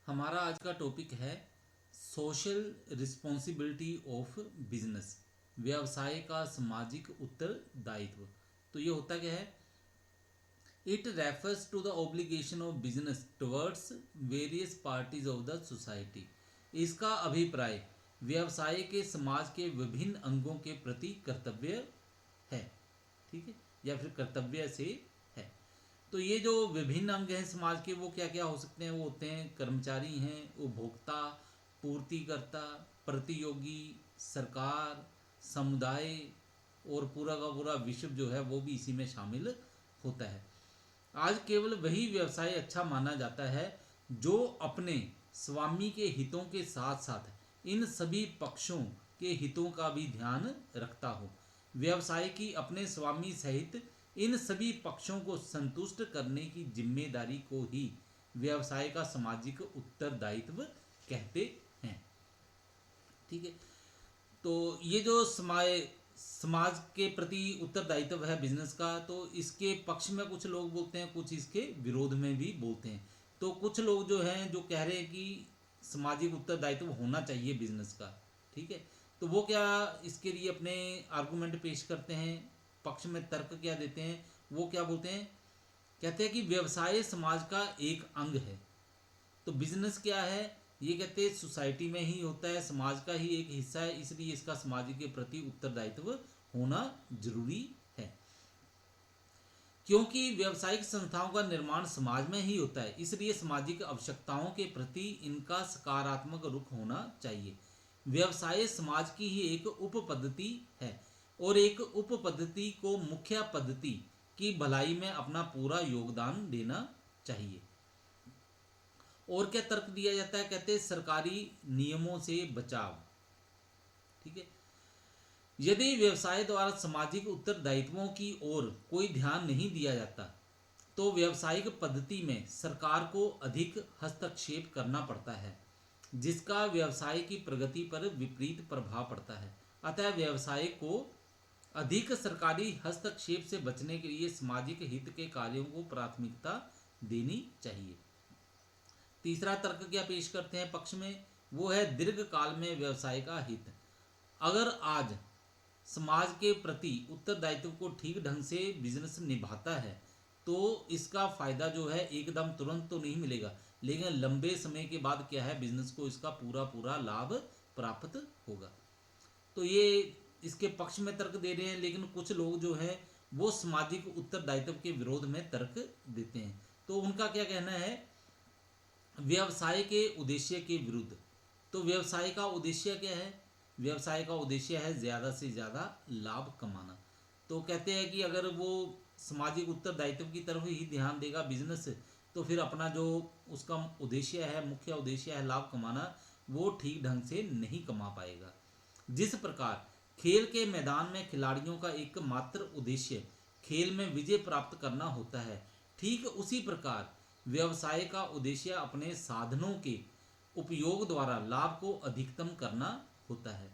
हमारा आज का टॉपिक है सोशल रिस्पॉन्सिबिलिटी ऑफ बिजनेस, व्यवसाय का सामाजिक उत्तरदायित्व। तो ये होता क्या है? It refers to the obligation of business towards various parties of the society. इसका अभिप्राय व्यवसाय के समाज के विभिन्न अंगों के प्रति कर्तव्य है। ठीक है, या फिर कर्तव्य से है। तो ये जो विभिन्न अंग हैं समाज के, वो क्या क्या हो सकते हैं? वो होते हैं कर्मचारी हैं, उपभोक्ता, पूर्तिकर्ता, प्रतियोगी, सरकार, समुदाय और पूरा का पूरा विश्व जो है वो भी इसी में शामिल होता है। आज केवल वही व्यवसाय अच्छा माना जाता है जो अपने स्वामी के हितों के साथ साथ इन सभी पक्षों के हितों का भी ध्यान रखता हो। व्यवसाय की अपने स्वामी सहित इन सभी पक्षों को संतुष्ट करने की जिम्मेदारी को ही व्यवसाय का सामाजिक उत्तरदायित्व कहते हैं। ठीक है, तो ये जो समाज के प्रति उत्तरदायित्व है बिजनेस का, तो इसके पक्ष में कुछ लोग बोलते हैं, कुछ इसके विरोध में भी बोलते हैं। तो कुछ लोग जो हैं जो कह रहे हैं कि सामाजिक उत्तरदायित्व होना चाहिए बिजनेस का। ठीक है, तो वो क्या इसके लिए अपने आर्गुमेंट पेश करते हैं, पक्ष में तर्क क्या देते हैं? वो क्या बोलते हैं? कहते हैं कि व्यवसाय समाज का एक अंग है। तो बिजनेस क्या है? ये कहते हैं सोसाइटी में ही होता है, समाज का ही एक हिस्सा है, इसलिए इसका समाज के प्रति उत्तरदायित्व होना जरूरी है। क्योंकि व्यावसायिक संस्थाओं का निर्माण समाज में ही होता है, इसलिए सामाजिक आवश्यकताओं के प्रति इनका सकारात्मक रुख होना चाहिए। व्यवसाय समाज की ही एक उप पद्धति है और एक उप पद्धति को मुख्य पद्धति की भलाई में अपना पूरा योगदान देना चाहिए। और क्या तर्क दिया जाता है? कहते हैं सरकारी नियमों से बचाव। ठीक है, यदि व्यवसाय द्वारा सामाजिक उत्तरदायित्वों की ओर कोई ध्यान नहीं दिया जाता तो व्यावसायिक पद्धति में सरकार को अधिक हस्तक्षेप करना पड़ता है, जिसका व्यवसाय की प्रगति पर विपरीत प्रभाव पड़ता है। अतः व्यवसाय को अधिक सरकारी हस्तक्षेप से बचने के लिए सामाजिक हित के कार्यों को प्राथमिकता देनी चाहिए। तीसरा तर्क क्या पेश करते हैं पक्ष में? वो है दीर्घ काल में व्यवसाय का हित। अगर आज समाज के प्रति उत्तरदायित्व को ठीक ढंग से बिजनेस निभाता है तो इसका फायदा जो है एकदम तुरंत तो नहीं मिलेगा, लेकिन लंबे समय के बाद क्या है, बिजनेस को इसका पूरा पूरा लाभ प्राप्त होगा। तो ये इसके पक्ष में तर्क दे रहे हैं, लेकिन कुछ लोग जो हैं वो सामाजिक उत्तरदायित्व के विरोध में तर्क देते हैं। तो उनका क्या कहना है? व्यवसाय के उद्देश्य के विरुद्ध। तो व्यवसाय का उद्देश्य क्या है? व्यवसाय का उद्देश्य है ज़्यादा से ज़्यादा लाभ कमाना। तो कहते हैं कि अगर वो सामाजिक उत्तरदायित्व की तरफ ही ध्यान देगा बिजनेस, तो फिर अपना जो उसका उद्देश्य है, मुख्य उद्देश्य है लाभ कमाना, वो ठीक ढंग से नहीं कमा पाएगा। जिस प्रकार खेल के मैदान में खिलाड़ियों का एकमात्र उद्देश्य खेल में विजय प्राप्त करना होता है, ठीक उसी प्रकार व्यवसाय का उद्देश्य अपने साधनों के उपयोग द्वारा लाभ को अधिकतम करना होता है।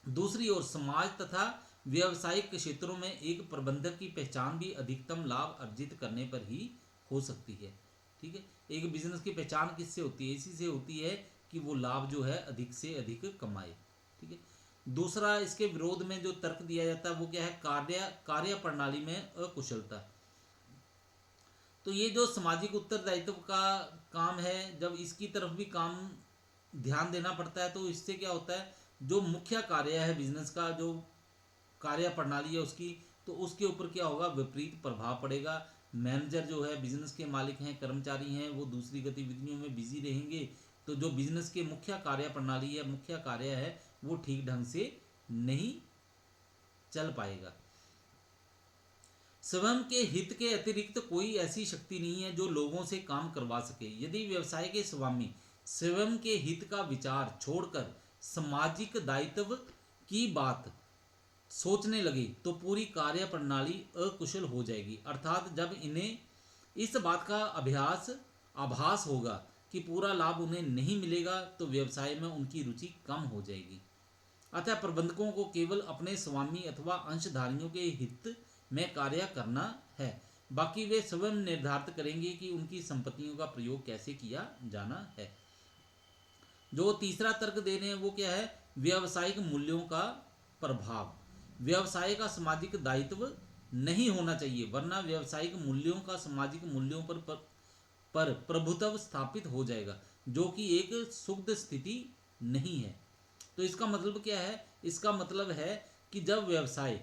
दूसरी ओर समाज तथा व्यावसायिक क्षेत्रों में एक प्रबंधक की पहचान भी अधिकतम लाभ अर्जित करने पर ही हो सकती है। ठीक है, एक बिजनेस की पहचान किससे होती है? इसी से होती है कि वो लाभ जो है अधिक से अधिक कमाए। ठीक है, दूसरा इसके विरोध में जो तर्क दिया जाता है वो क्या है? कार्य प्रणाली में अकुशलता। तो ये जो सामाजिक उत्तरदायित्व का काम है, जब इसकी तरफ भी काम ध्यान देना पड़ता है तो इससे क्या होता है, जो मुख्य कार्य है बिजनेस का, जो कार्य प्रणाली है उसकी, तो उसके ऊपर क्या होगा? विपरीत प्रभाव पड़ेगा। मैनेजर जो है, बिजनेस के मालिक हैं, कर्मचारी हैं, वो दूसरी गतिविधियों में बिजी रहेंगे, तो जो बिजनेस के मुख्य कार्य प्रणाली है, मुख्य कार्य है, वो ठीक ढंग से नहीं चल पाएगा। स्वयं के हित के अतिरिक्त कोई ऐसी शक्ति नहीं है जो लोगों से काम करवा सके। यदि व्यवसाय के स्वामी स्वयं के हित का विचार छोड़कर सामाजिक दायित्व की बात सोचने लगे तो पूरी कार्य प्रणाली अकुशल हो जाएगी। अर्थात जब इन्हें इस बात का आभास होगा कि पूरा लाभ उन्हें नहीं मिलेगा तो व्यवसाय में उनकी रुचि कम हो जाएगी। अतः प्रबंधकों को केवल अपने स्वामी अथवा अंशधारियों के हित में कार्य करना है। बाकी वे स्वयं निर्धारित करेंगे कि उनकी संपत्तियों का प्रयोग कैसे किया जाना है। जो तीसरा तर्क दे रहे हैं वो क्या है, व्यवसायिक मूल्यों का प्रभाव। व्यवसाय का सामाजिक दायित्व नहीं होना चाहिए, वरना व्यवसायिक मूल्यों का सामाजिक मूल्यों पर प्रभुत्व स्थापित हो जाएगा, जो कि एक सुखद स्थिति नहीं है। तो इसका मतलब क्या है, इसका मतलब है कि जब व्यवसाय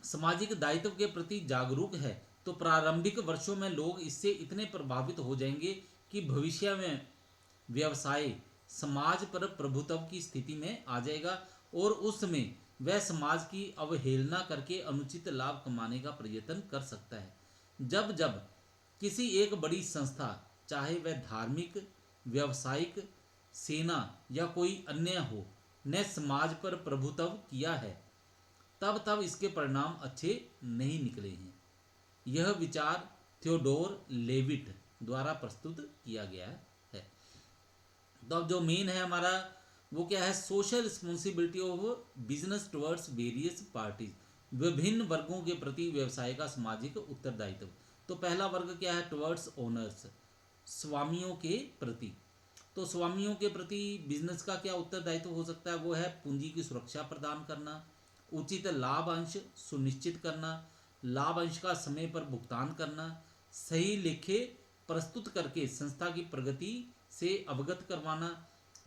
सामाजिक दायित्व के प्रति जागरूक है तो प्रारंभिक वर्षों में लोग इससे इतने प्रभावित हो जाएंगे कि भविष्य में व्यवसाय समाज पर प्रभुत्व की स्थिति में आ जाएगा और उसमें वह समाज की अवहेलना करके अनुचित लाभ कमाने का प्रयत्न कर सकता है। जब जब किसी एक बड़ी संस्था, चाहे वह धार्मिक, व्यावसायिक, सेना या कोई अन्य हो, ने समाज पर प्रभुत्व किया है, तब तब इसके परिणाम अच्छे नहीं निकले हैं। यह विचार थियोडोर लेविट द्वारा प्रस्तुत किया गया है। तो अब जो मेन है हमारा वो क्या है, social responsibility of business towards various parties, विभिन्न वर्गों के प्रति व्यवसाय का सामाजिक उत्तरदायित्व। तो पहला वर्ग क्या है, टुवर्ड्स ओनर्स, स्वामियों के प्रति। तो स्वामियों के प्रति बिजनेस का क्या उत्तरदायित्व हो सकता है, वो है पूंजी की सुरक्षा प्रदान करना, उचित लाभ अंश सुनिश्चित करना, लाभ अंश का समय पर भुगतान करना, सही लेखे प्रस्तुत करके संस्था की प्रगति से अवगत करवाना,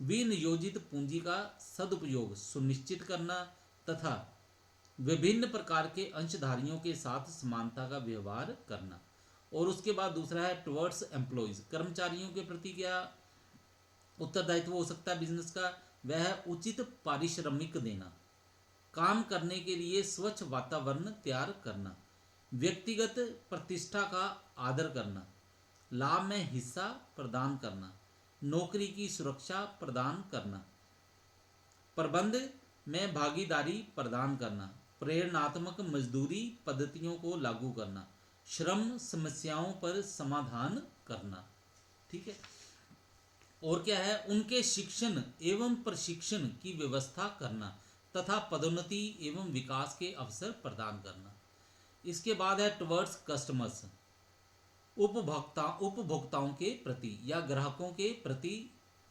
विनियोजित पूंजी का सदुपयोग सुनिश्चित करना तथा विभिन्न प्रकार के अंशधारियों के साथ समानता का व्यवहार करना। और उसके बाद दूसरा है टुवर्ड्स एम्प्लॉयज, कर्मचारियों के प्रति क्या उत्तरदायित्व हो सकता है बिजनेस का, वह है उचित पारिश्रमिक देना, काम करने के लिए स्वच्छ वातावरण तैयार करना, व्यक्तिगत प्रतिष्ठा का आदर करना, लाभ में हिस्सा प्रदान करना, नौकरी की सुरक्षा प्रदान करना, प्रबंध में भागीदारी प्रदान करना, प्रेरणात्मक मजदूरी पद्धतियों को लागू करना, श्रम समस्याओं पर समाधान करना। ठीक है। और क्या है, उनके शिक्षण एवं प्रशिक्षण की व्यवस्था करना तथा पदोन्नति एवं विकास के अवसर प्रदान करना। इसके बाद है टुवर्ड्स कस्टमर्स, उपभोक्ताओं के प्रति या ग्राहकों के प्रति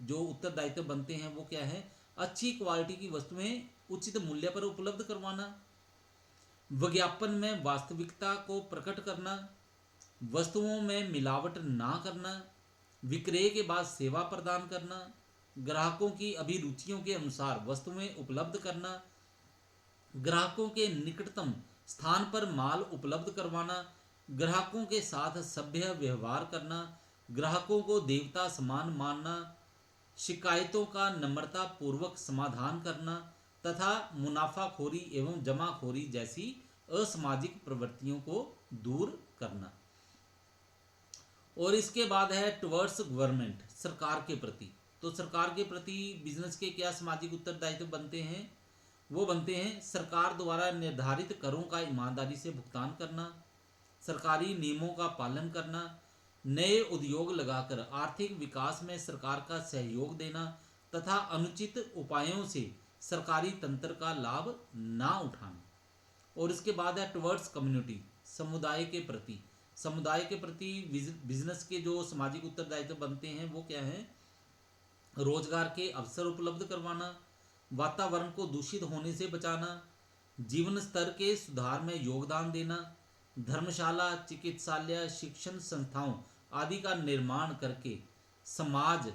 जो उत्तरदायित्व बनते हैं वो क्या है, अच्छी क्वालिटी की वस्तुएं उचित मूल्य पर उपलब्ध करवाना, विज्ञापन में वास्तविकता को प्रकट करना, वस्तुओं में मिलावट ना करना, विक्रय के बाद सेवा प्रदान करना, ग्राहकों की अभिरुचियों के अनुसार वस्तुएं उपलब्ध करना, ग्राहकों के निकटतम स्थान पर माल उपलब्ध करवाना, ग्राहकों के साथ सभ्य व्यवहार करना, ग्राहकों को देवता समान मानना, शिकायतों का नम्रता पूर्वक समाधान करना तथा मुनाफाखोरी एवं जमाखोरी जैसी असामाजिक प्रवृत्तियों को दूर करना। और इसके बाद है टुवर्ड्स गवर्नमेंट, सरकार के प्रति। तो सरकार के प्रति बिजनेस के क्या सामाजिक उत्तरदायित्व बनते हैं, वो बनते हैं सरकार द्वारा निर्धारित करों का ईमानदारी से भुगतान करना, सरकारी नियमों का पालन करना, नए उद्योग लगाकर आर्थिक विकास में सरकार का सहयोग देना तथा अनुचित उपायों से सरकारी तंत्र का लाभ ना उठाना। और इसके बाद है टुवर्ड्स कम्युनिटी, समुदाय के प्रति। समुदाय के प्रति बिजनेस के जो सामाजिक उत्तरदायित्व बनते हैं वो क्या है, रोजगार के अवसर उपलब्ध करवाना, वातावरण को दूषित होने से बचाना, जीवन स्तर के सुधार में योगदान देना, धर्मशाला, चिकित्सालय, शिक्षण संस्थाओं आदि का निर्माण करके समाज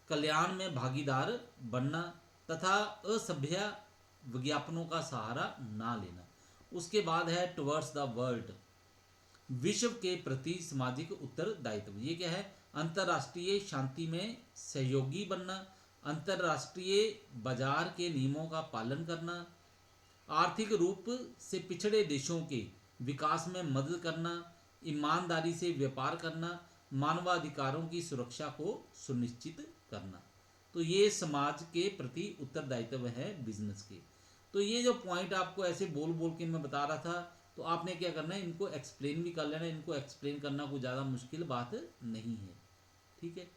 कल्याण में भागीदार बनना तथा असभ्य विज्ञापनों का सहारा ना लेना। उसके बाद है टुवर्ड्स द वर्ल्ड, विश्व के प्रति सामाजिक उत्तरदायित्व। ये क्या है, अंतर्राष्ट्रीय शांति में सहयोगी बनना, अंतर्राष्ट्रीय बाजार के नियमों का पालन करना, आर्थिक रूप से पिछड़े देशों के विकास में मदद करना, ईमानदारी से व्यापार करना, मानवाधिकारों की सुरक्षा को सुनिश्चित करना। तो ये समाज के प्रति उत्तरदायित्व है बिजनेस के। तो ये जो पॉइंट आपको ऐसे बोल बोल के मैं बता रहा था, तो आपने क्या करना है, इनको एक्सप्लेन भी कर लेना। इनको एक्सप्लेन करना कोई ज़्यादा मुश्किल बात नहीं है। ठीक है।